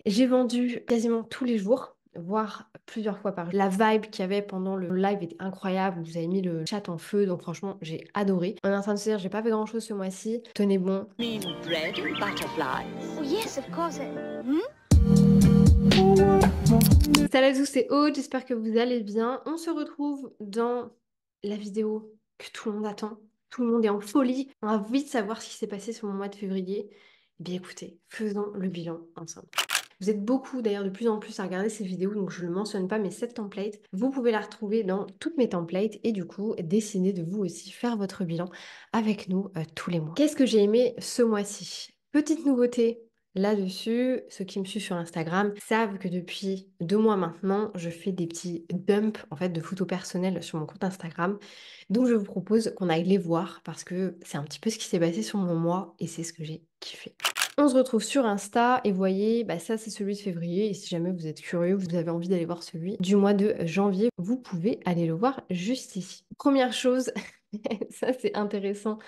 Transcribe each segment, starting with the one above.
J'ai vendu quasiment tous les jours, voire plusieurs fois par jour. La vibe qu'il y avait pendant le live était incroyable. Vous avez mis le chat en feu, donc franchement, j'ai adoré. On est en train de se dire, j'ai pas fait grand chose ce mois-ci. Tenez bon. Mean bread and butterflies. Oh, yes, of course. Hmm? Salut à tous, c'est Aude, j'espère que vous allez bien. On se retrouve dans la vidéo que tout le monde attend. Tout le monde est en folie. On a envie de savoir ce qui s'est passé sur mon mois de février. Eh bien écoutez, faisons le bilan ensemble. Vous êtes beaucoup d'ailleurs de plus en plus à regarder ces vidéos, donc je ne le mentionne pas, mais cette template, vous pouvez la retrouver dans toutes mes templates et du coup, décidez de vous aussi faire votre bilan avec nous tous les mois. Qu'est-ce que j'ai aimé ce mois-ci? Petite nouveauté là-dessus, ceux qui me suivent sur Instagram savent que depuis 2 mois maintenant, je fais des petits dumps en fait de photos personnelles sur mon compte Instagram. Donc je vous propose qu'on aille les voir parce que c'est un petit peu ce qui s'est passé sur mon mois et c'est ce que j'ai kiffé. On se retrouve sur Insta et vous voyez, bah ça c'est celui de février et si jamais vous êtes curieux, vous avez envie d'aller voir celui du mois de janvier, vous pouvez aller le voir juste ici. Première chose, ça c'est intéressant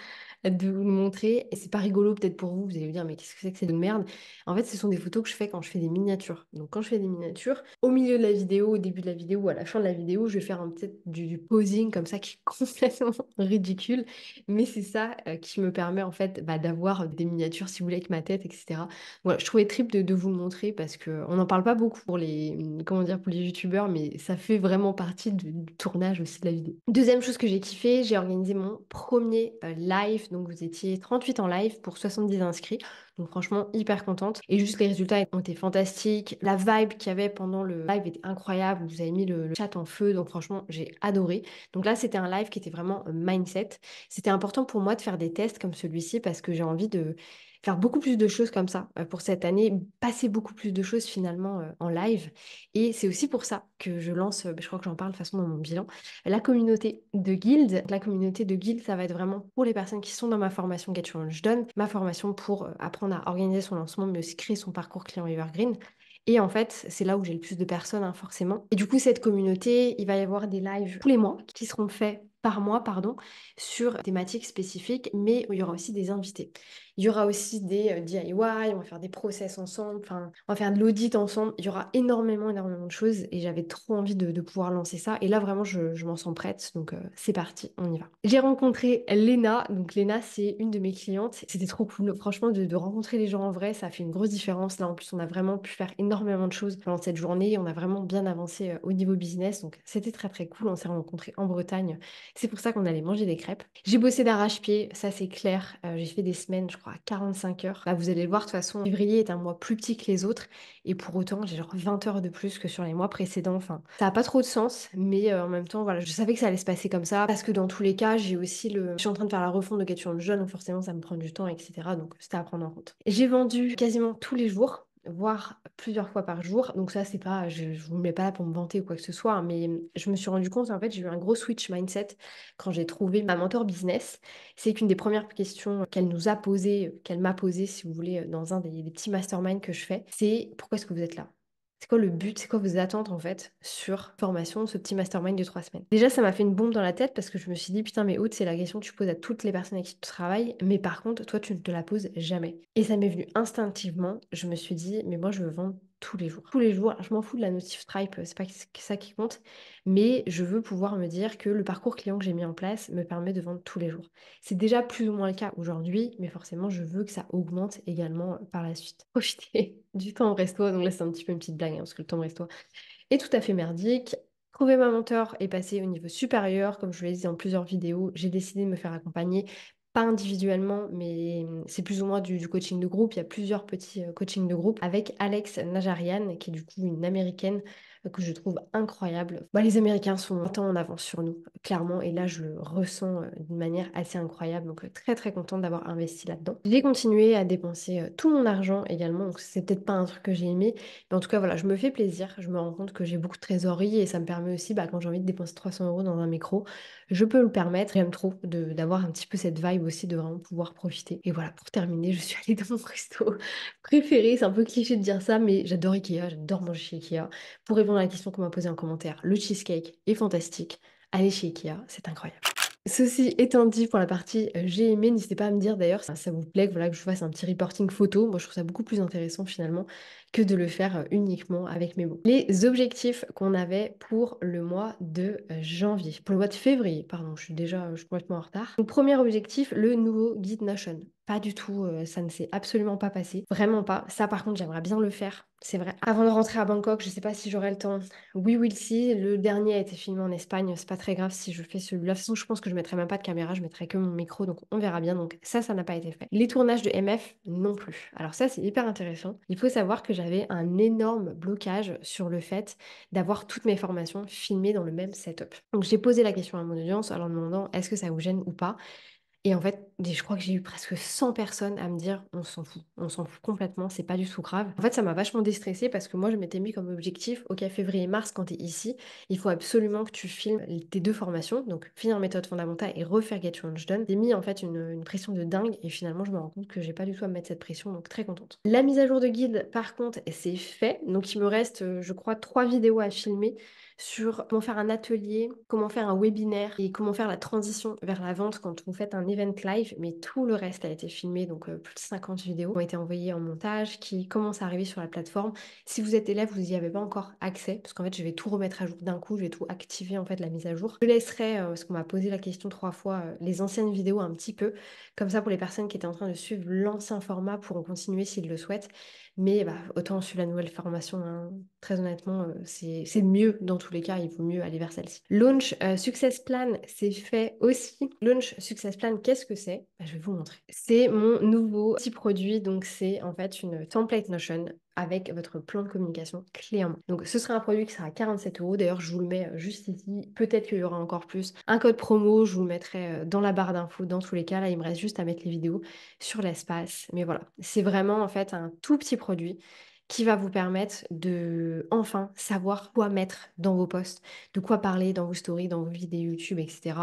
de vous le montrer. Et c'est pas rigolo peut-être pour vous, vous allez vous dire mais qu'est-ce que c'est que de merde? En fait, ce sont des photos que je fais quand je fais des miniatures. Donc quand je fais des miniatures, au milieu de la vidéo, au début de la vidéo ou à la fin de la vidéo, je vais faire peut-être du posing comme ça qui est complètement ridicule. Mais c'est ça qui me permet en fait d'avoir des miniatures si vous voulez avec ma tête, etc. Voilà, je trouvais trip de vous le montrer parce que on n'en parle pas beaucoup pour les, comment dire, pour les youtubeurs, mais ça fait vraiment partie du tournage aussi de la vidéo. Deuxième chose que j'ai kiffé, j'ai organisé mon premier live. Donc vous étiez 38 en live pour 70 inscrits. Donc franchement, hyper contente. Et juste les résultats ont été fantastiques. La vibe qu'il y avait pendant le live était incroyable. Vous avez mis le chat en feu. Donc franchement, j'ai adoré. Donc là, c'était un live qui était vraiment mindset. C'était important pour moi de faire des tests comme celui-ci parce que j'ai envie de faire beaucoup plus de choses comme ça pour cette année, passer beaucoup plus de choses finalement en live. Et c'est aussi pour ça que je lance, je crois que j'en parle de toute façon dans mon bilan, la communauté de Guild. La communauté de Guild, ça va être vraiment pour les personnes qui sont dans ma formation Get Your Launch. Je donne ma formation pour apprendre à organiser son lancement, mais aussi créer son parcours client Evergreen. Et en fait, c'est là où j'ai le plus de personnes, hein, forcément. Et du coup, cette communauté, il va y avoir des lives tous les mois qui seront faits par mois, pardon, sur des thématiques spécifiques, mais où il y aura aussi des invités. Il y aura aussi des DIY, on va faire des process ensemble, enfin, on va faire de l'audit ensemble. Il y aura énormément, énormément de choses et j'avais trop envie de pouvoir lancer ça. Et là, vraiment, je m'en sens prête. Donc, c'est parti, on y va. J'ai rencontré Léna. Donc, Léna, c'est une de mes clientes. C'était trop cool. Franchement, de rencontrer les gens en vrai, ça a fait une grosse différence. Là, en plus, on a vraiment pu faire énormément de choses pendant cette journée. On a vraiment bien avancé au niveau business. Donc, c'était très, très cool. On s'est rencontrés en Bretagne. C'est pour ça qu'on allait manger des crêpes. J'ai bossé d'arrache-pied, ça c'est clair. J'ai fait des semaines, je crois, à 45 heures. Là, vous allez le voir, de toute façon, février est un mois plus petit que les autres. Et pour autant, j'ai genre 20 heures de plus que sur les mois précédents. Enfin, ça n'a pas trop de sens, mais en même temps, voilà, je savais que ça allait se passer comme ça. Parce que dans tous les cas, j'ai aussi le. Je suis en train de faire la refonte de Get Your Launch Jeune, donc forcément, ça me prend du temps, etc. Donc, c'était à prendre en compte. J'ai vendu quasiment tous les jours, voire plusieurs fois par jour. Donc ça, c'est pas, je vous mets pas là pour me vanter ou quoi que ce soit, hein, mais je me suis rendu compte, en fait, j'ai eu un gros switch mindset quand j'ai trouvé ma mentor business. C'est qu'une des premières questions qu'elle nous a posées, qu'elle m'a posées, si vous voulez, dans un des petits masterminds que je fais, c'est pourquoi est-ce que vous êtes là? C'est quoi le but? C'est quoi vos attentes en fait sur formation, ce petit mastermind de 3 semaines? Déjà, ça m'a fait une bombe dans la tête parce que je me suis dit, putain, mais Aude, c'est la question que tu poses à toutes les personnes avec qui tu travailles, mais par contre, toi, tu ne te la poses jamais. Et ça m'est venu instinctivement. Je me suis dit, mais moi, je veux vendre tous les jours. Tous les jours, je m'en fous de la notif Stripe, c'est pas ça qui compte, mais je veux pouvoir me dire que le parcours client que j'ai mis en place me permet de vendre tous les jours. C'est déjà plus ou moins le cas aujourd'hui, mais forcément, je veux que ça augmente également par la suite. Profitez du temps resto, donc là, c'est un petit peu une petite blague, hein, parce que le temps resto est tout à fait merdique. Trouver ma mentor et passer au niveau supérieur, comme je vous l'ai dit dans plusieurs vidéos, j'ai décidé de me faire accompagner, pas individuellement, mais c'est plus ou moins du coaching de groupe. Il y a plusieurs petits coachings de groupe avec Alex Najarian, qui est du coup une américaine que je trouve incroyable. Bah, les Américains sont un temps en avance sur nous, clairement, et là je le ressens d'une manière assez incroyable. Donc très très contente d'avoir investi là-dedans. J'ai continué à dépenser tout mon argent également, donc c'est peut-être pas un truc que j'ai aimé, mais en tout cas voilà, je me fais plaisir. Je me rends compte que j'ai beaucoup de trésorerie et ça me permet aussi, quand j'ai envie de dépenser 300 euros dans un micro, je peux le permettre. J'aime trop d'avoir un petit peu cette vibe aussi de vraiment pouvoir profiter. Et voilà, pour terminer, je suis allée dans mon resto préféré. C'est un peu cliché de dire ça, mais j'adore Ikea, j'adore manger chez Ikea. Pour répondre à la question qu'on m'a posée en commentaire, le cheesecake est fantastique. Allez chez Ikea, c'est incroyable. Ceci étant dit pour la partie j'ai aimé, n'hésitez pas à me dire d'ailleurs si ça vous plaît que, voilà, que je fasse un petit reporting photo. Moi je trouve ça beaucoup plus intéressant finalement que de le faire uniquement avec mes mots. Les objectifs qu'on avait pour le mois de janvier, pour le mois de février, pardon, je suis complètement en retard. Donc, premier objectif, le nouveau guide Notion. Pas du tout, ça ne s'est absolument pas passé. Vraiment pas. Ça, par contre, j'aimerais bien le faire. C'est vrai. Avant de rentrer à Bangkok, je sais pas si j'aurai le temps. Oui, will see. Le dernier a été filmé en Espagne. C'est pas très grave si je fais celui-là. De toute façon, je pense que je mettrai même pas de caméra. Je mettrai que mon micro. Donc, on verra bien. Donc, ça n'a pas été fait. Les tournages de MF non plus. Alors, ça, c'est hyper intéressant. Il faut savoir que j'avais un énorme blocage sur le fait d'avoir toutes mes formations filmées dans le même setup. Donc, j'ai posé la question à mon audience en leur demandant est-ce que ça vous gêne ou pas. Et en fait, je crois que j'ai eu presque 100 personnes à me dire on s'en fout complètement, c'est pas du tout grave. En fait, ça m'a vachement déstressée parce que moi, je m'étais mis comme objectif, ok, février-mars, quand tu es ici, il faut absolument que tu filmes tes deux formations, donc finir méthode fondamentale et refaire Get Your Lunch Done. J'ai mis en fait une pression de dingue et finalement, je me rends compte que j'ai pas du tout à me mettre cette pression, donc très contente. La mise à jour de guide, par contre, c'est fait, donc il me reste, je crois, 3 vidéos à filmer sur comment faire un atelier, comment faire un webinaire et comment faire la transition vers la vente quand vous faites un event live. Mais tout le reste a été filmé, donc plus de 50 vidéos ont été envoyées en montage qui commencent à arriver sur la plateforme. Si vous êtes élève, vous n'y avez pas encore accès parce qu'en fait, je vais tout remettre à jour d'un coup, je vais tout activer en fait la mise à jour. Je laisserai, parce qu'on m'a posé la question 3 fois, les anciennes vidéos un petit peu, comme ça pour les personnes qui étaient en train de suivre l'ancien format pourront continuer s'ils le souhaitent. Mais bah, autant suivre la nouvelle formation, hein. Très honnêtement, c'est mieux dans tous les cas, il vaut mieux aller vers celle-ci. Launch Success Plan, c'est fait aussi. Launch Success Plan, qu'est-ce que c'est? Bah, je vais vous montrer. C'est mon nouveau petit produit, donc c'est en fait une template Notion avec votre plan de communication clé en main. Donc ce sera un produit qui sera à 47 €. D'ailleurs, je vous le mets juste ici. Peut-être qu'il y aura encore plus. Un code promo, je vous le mettrai dans la barre d'infos. Dans tous les cas, là, il me reste juste à mettre les vidéos sur l'espace. Mais voilà, c'est vraiment en fait un tout petit produit qui va vous permettre de enfin savoir quoi mettre dans vos posts, de quoi parler dans vos stories, dans vos vidéos YouTube, etc.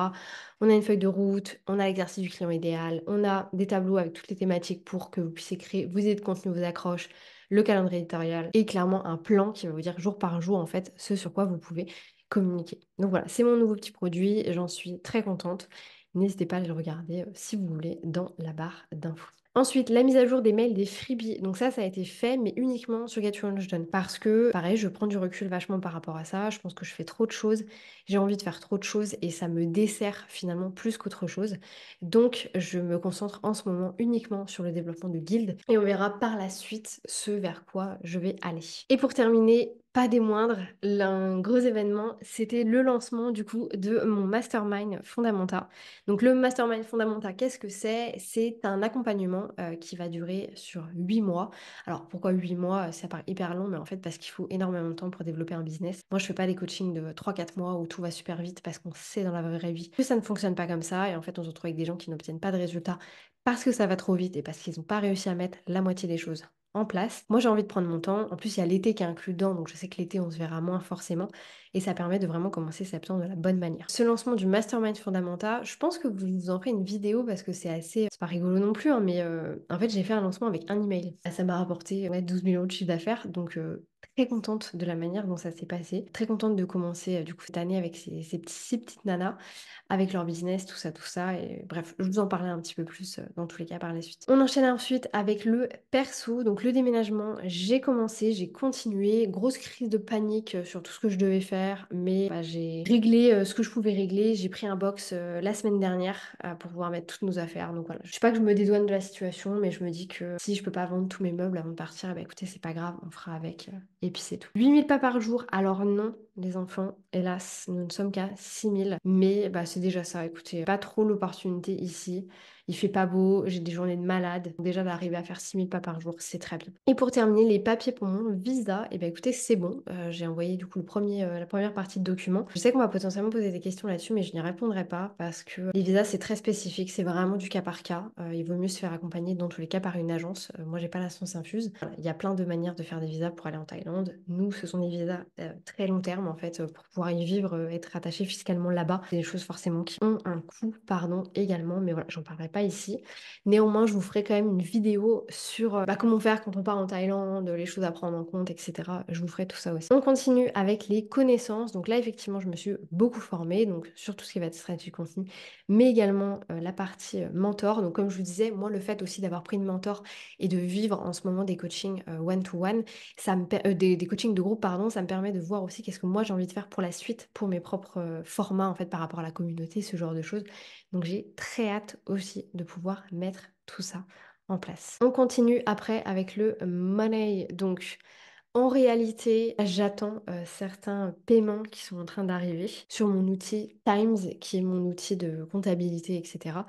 On a une feuille de route, on a l'exercice du client idéal, on a des tableaux avec toutes les thématiques pour que vous puissiez créer vos idées de contenu, vos accroches, le calendrier éditorial et clairement un plan qui va vous dire jour par jour en fait ce sur quoi vous pouvez communiquer. Donc voilà, c'est mon nouveau petit produit, j'en suis très contente. N'hésitez pas à le regarder si vous voulez dans la barre d'infos. Ensuite, la mise à jour des mails des freebies. Donc ça a été fait, mais uniquement sur Get Your Lunch Done. Parce que, pareil, je prends du recul vachement par rapport à ça. Je pense que je fais trop de choses. J'ai envie de faire trop de choses et ça me dessert finalement plus qu'autre chose. Donc, je me concentre en ce moment uniquement sur le développement de guildes. Et on verra par la suite ce vers quoi je vais aller. Et pour terminer, pas des moindres, un gros événement, c'était le lancement du coup de mon Mastermind Fondamenta. Donc le Mastermind Fondamenta, qu'est-ce que c'est? C'est un accompagnement qui va durer sur 8 mois. Alors pourquoi 8 mois? Ça paraît hyper long, mais en fait parce qu'il faut énormément de temps pour développer un business. Moi je fais pas des coachings de 3-4 mois où tout va super vite parce qu'on sait dans la vraie vie que ça ne fonctionne pas comme ça et en fait on se retrouve avec des gens qui n'obtiennent pas de résultats parce que ça va trop vite et parce qu'ils n'ont pas réussi à mettre la moitié des choses en place. Moi, j'ai envie de prendre mon temps. En plus, il y a l'été qui est inclus dedans, donc je sais que l'été, on se verra moins forcément. Et ça permet de vraiment commencer septembre de la bonne manière. Ce lancement du Mastermind Fondamenta, je pense que vous vous en ferez une vidéo parce que c'est assez... C'est pas rigolo non plus, hein, mais en fait, j'ai fait un lancement avec un email. Ça m'a rapporté 12 000 € de chiffre d'affaires, donc très contente de la manière dont ça s'est passé. Très contente de commencer du coup cette année avec ces petites nanas avec leur business, tout ça. Et bref, je vous en parlerai un petit peu plus dans tous les cas par la suite. On enchaîne ensuite avec le perso, donc le déménagement. J'ai commencé, j'ai continué, grosse crise de panique sur tout ce que je devais faire, mais bah, j'ai réglé ce que je pouvais régler. J'ai pris un box la semaine dernière pour pouvoir mettre toutes nos affaires. Donc voilà, je sais pas que je me dédouane de la situation, mais je me dis que si je peux pas vendre tous mes meubles avant de partir, bah écoutez, c'est pas grave, on fera avec. Et puis c'est tout. 8 000 pas par jour, alors non, les enfants, hélas, nous ne sommes qu'à 6 000. Mais bah, c'est déjà ça, écoutez, pas trop l'opportunité ici. Il fait pas beau, j'ai des journées de malade. Déjà d'arriver à faire 6 000 pas par jour, c'est très bien. Et pour terminer, les papiers pour mon visa, et ben écoutez, c'est bon. J'ai envoyé du coup la première partie de document. Je sais qu'on va potentiellement poser des questions là-dessus, mais je n'y répondrai pas parce que les visas, c'est très spécifique, c'est vraiment du cas par cas. Il vaut mieux se faire accompagner dans tous les cas par une agence. Moi, j'ai pas la science infuse. Voilà, il y a plein de manières de faire des visas pour aller en Thaïlande. Nous, ce sont des visas très long terme. terme, en fait, pour pouvoir y vivre, être attaché fiscalement là-bas. C'est des choses forcément qui ont un coût, pardon, également, mais voilà, j'en parlerai pas ici. Néanmoins, je vous ferai quand même une vidéo sur comment faire quand on part en Thaïlande, les choses à prendre en compte, etc. Je vous ferai tout ça aussi. On continue avec les connaissances. Donc là, effectivement, je me suis beaucoup formée, donc sur tout ce qui va être stratégie de contenu, mais également la partie mentor. Donc comme je vous disais, moi, le fait aussi d'avoir pris une mentor et de vivre en ce moment des coachings one-to-one, des coachings de groupe, pardon, ça me permet de voir aussi qu'est-ce que moi j'ai envie de faire pour la suite, pour mes propres formats, en fait, par rapport à la communauté, ce genre de choses. Donc j'ai très hâte aussi de pouvoir mettre tout ça en place. On continue après avec le money. Donc en réalité, j'attends certains paiements qui sont en train d'arriver sur mon outil Times, qui est mon outil de comptabilité, etc.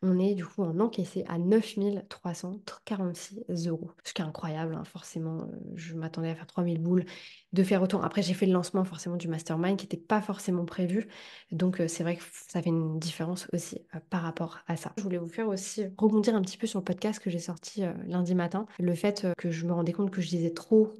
On est du coup en encaissé à 9 346 euros. Ce qui est incroyable, hein, forcément. Je m'attendais à faire 3 000 boules, de faire autant. Après, j'ai fait le lancement forcément du mastermind qui n'était pas forcément prévu. Donc, c'est vrai que ça fait une différence aussi par rapport à ça. Je voulais vous faire aussi rebondir un petit peu sur le podcast que j'ai sorti lundi matin. Le fait que je me rendais compte que je disais trop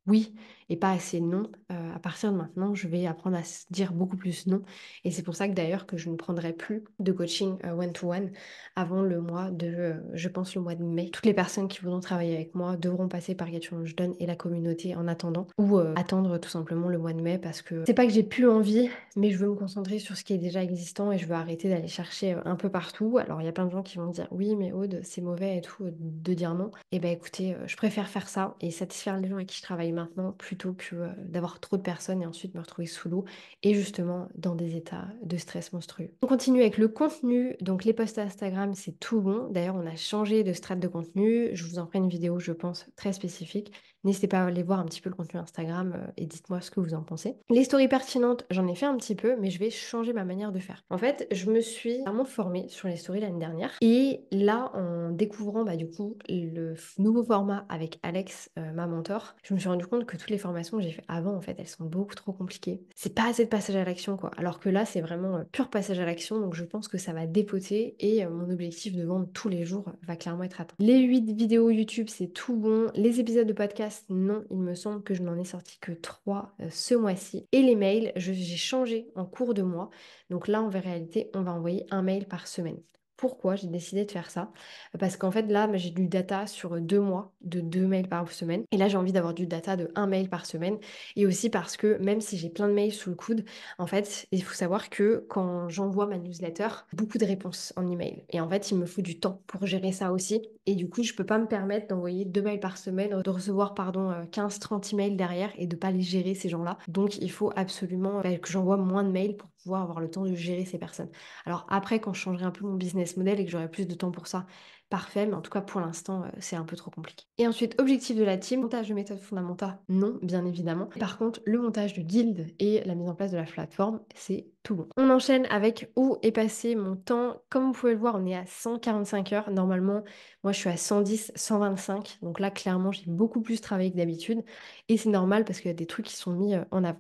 oui et pas assez non. À partir de maintenant, je vais apprendre à dire beaucoup plus non. Et c'est pour ça que d'ailleurs que je ne prendrai plus de coaching one-to-one avant le mois de, je pense, le mois de mai. Toutes les personnes qui voudront travailler avec moi devront passer par Get Your Launch Done et la communauté en attendant ou attendre tout simplement le mois de mai parce que c'est pas que j'ai plus envie, mais je veux me concentrer sur ce qui est déjà existant et je veux arrêter d'aller chercher un peu partout. Alors il y a plein de gens qui vont me dire oui, mais Aude, c'est mauvais et tout, de dire non. Et ben écoutez, je préfère faire ça et satisfaire les gens avec qui je travaille maintenant plutôt que d'avoir trop de personnes et ensuite me retrouver sous l'eau et justement dans des états de stress monstrueux. On continue avec le contenu. Donc les posts Instagram, c'est tout bon. D'ailleurs, on a changé de strat de contenu. Je vous en ferai une vidéo, je pense, très spécifique. N'hésitez pas à aller voir un petit peu le contenu Instagram et dites-moi ce que vous en pensez. Les stories pertinentes, j'en ai fait un petit peu, mais je vais changer ma manière de faire. En fait, je me suis vraiment formée sur les stories l'année dernière. Et là, en découvrant du coup le nouveau format avec Alex, ma mentor, je me suis rendu compte que toutes les formations que j'ai fait avant, en fait, elles sont beaucoup trop compliquées. C'est pas assez de passage à l'action, quoi. Alors que là, c'est vraiment pur passage à l'action. Donc je pense que ça va dépoter et mon objectif de vendre tous les jours va clairement être atteint. Les 8 vidéos YouTube, c'est tout bon. Les épisodes de podcast, non, il me semble que je n'en ai sorti que 3 ce mois-ci. Et les mails, j'ai changé en cours de mois. Donc là, en réalité, on va envoyer un mail par semaine. Pourquoi j'ai décidé de faire ça? Parce qu'en fait, là, j'ai du data sur 2 mois, de 2 mails par semaine. Et là, j'ai envie d'avoir du data de 1 mail par semaine. Et aussi parce que même si j'ai plein de mails sous le coude, en fait, il faut savoir que quand j'envoie ma newsletter, beaucoup de réponses en email. Et en fait, il me faut du temps pour gérer ça aussi. Et du coup, je peux pas me permettre d'envoyer 2 mails par semaine, de recevoir, pardon, 15-30 emails derrière et de pas les gérer, ces gens-là. Donc, il faut absolument que j'envoie moins de mails pour pouvoir avoir le temps de gérer ces personnes. Alors après, quand je changerai un peu mon business model et que j'aurai plus de temps pour ça, parfait, mais en tout cas pour l'instant, c'est un peu trop compliqué. Et ensuite, objectif de la team, montage de méthode fondamentale, non, bien évidemment. Par contre, le montage de guild et la mise en place de la plateforme, c'est tout bon. On enchaîne avec où est passé mon temps. Comme vous pouvez le voir, on est à 145 heures. Normalement, moi, je suis à 110, 125. Donc là, clairement, j'ai beaucoup plus travaillé que d'habitude. Et c'est normal parce qu'il y a des trucs qui sont mis en avant.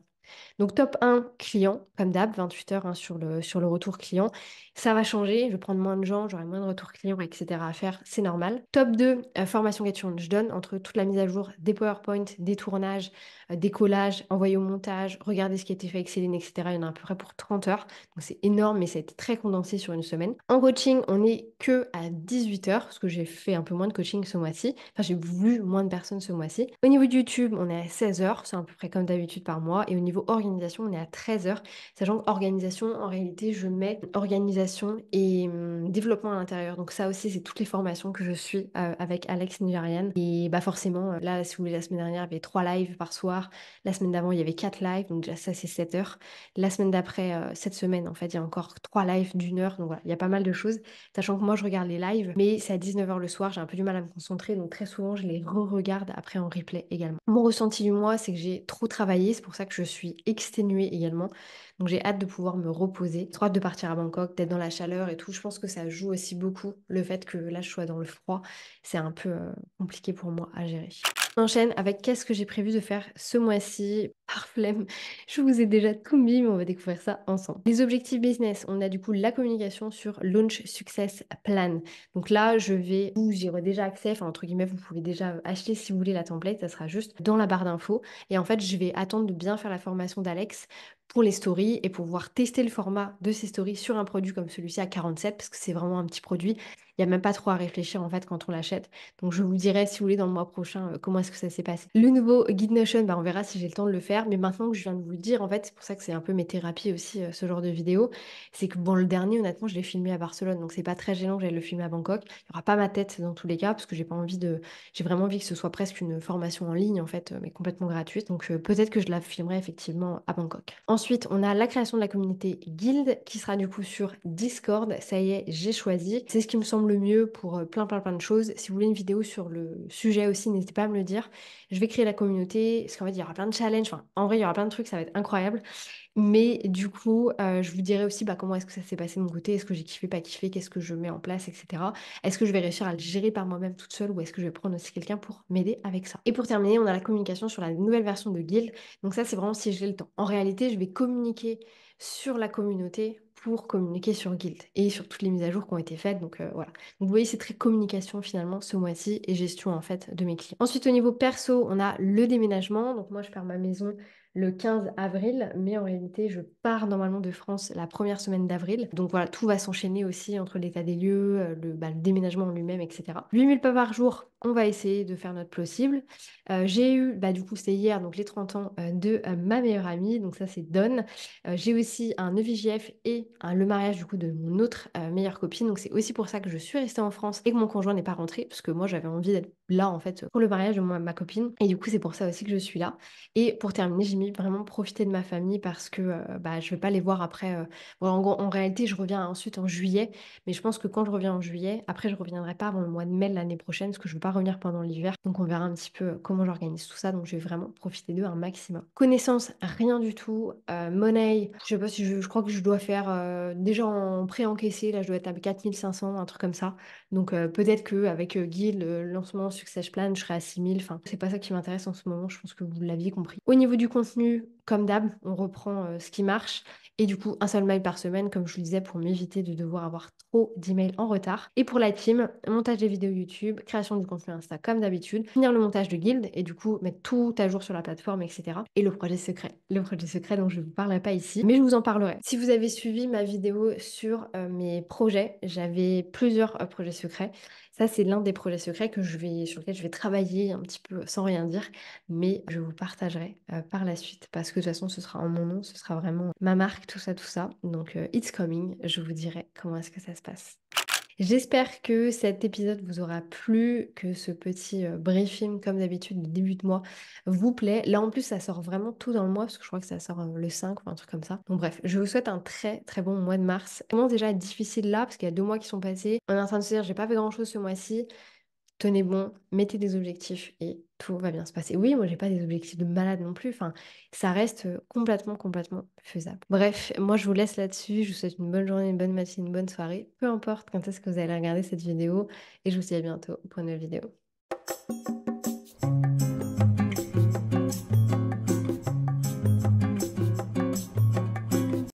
Donc top 1, client, comme d'hab, 28 heures hein, sur le retour client. Ça va changer, je vais prendre moins de gens, j'aurai moins de retours clients, etc. à faire, c'est normal. Top 2, formation Get Your Launch Done, entre toute la mise à jour des PowerPoint, des tournages, des collages, envoyer au montage, regarder ce qui a été fait avec Céline, etc. Il y en a à peu près pour 30 heures. Donc c'est énorme, mais ça a été très condensé sur une semaine. En coaching, on est que à 18 heures, parce que j'ai fait un peu moins de coaching ce mois-ci. Enfin, j'ai vu moins de personnes ce mois-ci. Au niveau de YouTube, on est à 16 heures, c'est à peu près comme d'habitude par mois. Et au niveau organisation, on est à 13 heures. Sachant que organisation, en réalité, je mets organisation et développement à l'intérieur. Donc ça aussi, c'est toutes les formations que je suis avec Alex Nigerian. Et bah forcément, là, si vous voulez, la semaine dernière, il y avait 3 lives par soir. La semaine d'avant, il y avait 4 lives. Donc déjà, ça, c'est 7 heures. La semaine d'après, cette semaine, en fait, il y a encore 3 lives d'1 heure. Donc voilà, il y a pas mal de choses. Sachant que moi, je regarde les lives, mais c'est à 19 heures le soir. J'ai un peu du mal à me concentrer. Donc très souvent, je les re-regarde après en replay également. Mon ressenti du mois, c'est que j'ai trop travaillé. C'est pour ça que je suis exténuée également. Donc j'ai hâte de pouvoir me reposer. Trop hâte de partir à Bangkok, d'être dans la chaleur et tout. Je pense que ça joue aussi beaucoup le fait que là je sois dans le froid. C'est un peu compliqué pour moi à gérer. On enchaîne avec qu'est-ce que j'ai prévu de faire ce mois-ci. Par flemme, je vous ai déjà tout mis, mais on va découvrir ça ensemble. Les objectifs business, on a du coup la communication sur Launch Success Plan. Donc là, j'y aurai déjà accès, enfin entre guillemets, vous pouvez déjà acheter si vous voulez la template, ça sera juste dans la barre d'infos. Et en fait, je vais attendre de bien faire la formation d'Alex pour les stories et pour pouvoir tester le format de ces stories sur un produit comme celui-ci à 47 parce que c'est vraiment un petit produit. Il n'y a même pas trop à réfléchir en fait quand on l'achète. Donc je vous dirai si vous voulez dans le mois prochain comment est-ce que ça s'est passé. Le nouveau guide Notion, bah, on verra si j'ai le temps de le faire. Mais maintenant que je viens de vous le dire, en fait, c'est pour ça que c'est un peu mes thérapies aussi, ce genre de vidéo. C'est que bon, le dernier, honnêtement, je l'ai filmé à Barcelone. Donc c'est pas très gênant que j'aille le filmer à Bangkok. Il n'y aura pas ma tête dans tous les cas parce que j'ai pas envie de. J'ai vraiment envie que ce soit presque une formation en ligne en fait, mais complètement gratuite. Donc peut-être que je la filmerai effectivement à Bangkok. Ensuite, on a la création de la communauté Guild qui sera du coup sur Discord. Ça y est, j'ai choisi. C'est ce qui me semble le mieux pour plein de choses. Si vous voulez une vidéo sur le sujet aussi, n'hésitez pas à me le dire. Je vais créer la communauté, parce qu'en fait, il y aura plein de challenges. Enfin, en vrai, il y aura plein de trucs, ça va être incroyable. Mais du coup, je vous dirai aussi bah, comment est-ce que ça s'est passé de mon côté, est-ce que j'ai kiffé, pas kiffé, qu'est-ce que je mets en place, etc. Est-ce que je vais réussir à le gérer par moi-même toute seule ou est-ce que je vais prendre aussi quelqu'un pour m'aider avec ça. Et pour terminer, on a la communication sur la nouvelle version de Guild. Donc ça, c'est vraiment si j'ai le temps. En réalité, je vais communiquer sur la communauté pour communiquer sur Guild et sur toutes les mises à jour qui ont été faites. Donc voilà. Donc vous voyez, c'est très communication finalement ce mois-ci et gestion en fait de mes clients. Ensuite, au niveau perso, on a le déménagement. Donc moi, je perds ma maison le 15 avril, mais en réalité, je pars normalement de France la première semaine d'avril. Donc voilà, tout va s'enchaîner aussi entre l'état des lieux, le déménagement en lui-même, etc. 8000 pas par jour, on va essayer de faire notre possible. J'ai eu, bah, du coup, c'était hier, donc les 30 ans de ma meilleure amie, donc ça c'est Dawn. J'ai aussi un EVJF et le mariage du coup de mon autre meilleure copine, donc c'est aussi pour ça que je suis restée en France et que mon conjoint n'est pas rentré, parce que moi j'avais envie d'être là en fait pour le mariage de ma copine, et du coup c'est pour ça aussi que je suis là. Et pour terminer, j'ai mis vraiment profiter de ma famille parce que bah, je vais pas les voir après. Bon, en réalité, je reviens ensuite en juillet, mais je pense que quand je reviens en juillet, après, je reviendrai pas avant le mois de mai de l'année prochaine parce que je veux pas revenir pendant l'hiver. Donc, on verra un petit peu comment j'organise tout ça. Donc, je vais vraiment profiter d'eux un maximum. Connaissance, rien du tout. Monnaie, je sais pas si je crois que je dois faire déjà en pré-encaissé. Là, je dois être à 4500, un truc comme ça. Donc, peut-être qu'avec Guy, le lancement Success Plan, je serai à 6000. Enfin, c'est pas ça qui m'intéresse en ce moment. Je pense que vous l'aviez compris. Au niveau du contenu, comme d'hab, on reprend ce qui marche. Et du coup, un seul mail par semaine, comme je vous disais, pour m'éviter de devoir avoir trop d'emails en retard. Et pour la team, montage des vidéos YouTube, création du contenu Insta comme d'habitude, finir le montage de guild et du coup mettre tout à jour sur la plateforme, etc. Et le projet secret. Le projet secret dont je ne vous parlerai pas ici, mais je vous en parlerai. Si vous avez suivi ma vidéo sur mes projets, j'avais plusieurs projets secrets. Ça, c'est l'un des projets secrets sur lequel je vais travailler un petit peu sans rien dire, mais je vous partagerai par la suite parce que de toute façon, ce sera en mon nom, ce sera vraiment ma marque, tout ça, tout ça. Donc, it's coming. Je vous dirai comment est-ce que ça se passe. J'espère que cet épisode vous aura plu, que ce petit briefing, comme d'habitude, de début de mois, vous plaît. Là, en plus, ça sort vraiment tout dans le mois, parce que je crois que ça sort le 5 ou un truc comme ça. Donc bref, je vous souhaite un très très bon mois de mars. Ça commence déjà à être difficile là, parce qu'il y a 2 mois qui sont passés. On est en train de se dire, j'ai pas fait grand-chose ce mois-ci. Tenez bon, mettez des objectifs et tout va bien se passer. Oui, moi j'ai pas des objectifs de malade non plus, enfin, ça reste complètement faisable. Bref, moi je vous laisse là-dessus, je vous souhaite une bonne journée, une bonne matinée, une bonne soirée, peu importe quand est-ce que vous allez regarder cette vidéo, et je vous dis à bientôt pour une nouvelle vidéo.